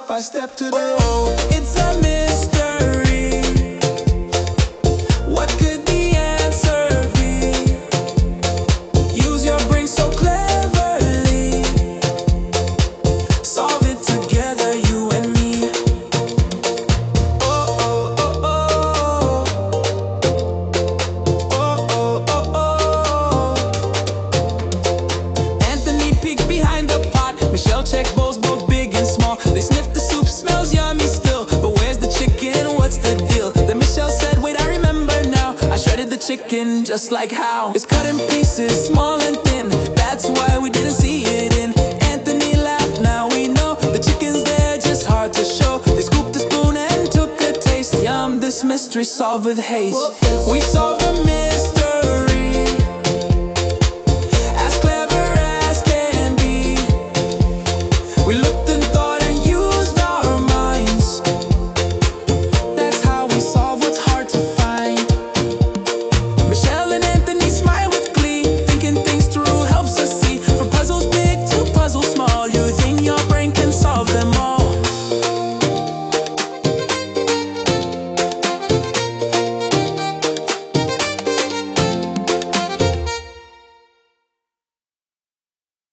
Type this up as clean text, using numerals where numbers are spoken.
if I step to the it's a mystery. What could the answer be? Use your brain so cleverly. Solve it together, you and me. Oh, oh, oh, oh. Oh, oh, oh, oh. Anthony peeked behind the pot. Michelle checked bowls, both big and small. They sniffed the soup, smells yummy still. But where's the chicken? What's the deal? Then Michelle said, wait, I remember now. I shredded the chicken just like how. It's cut in pieces, small and thin. That's why we didn't see it in. Anthony laughed, now we know. The chicken's there, just hard to show. They scooped a spoon and took a taste. Yum, this mystery solved with haste. We solved the mystery.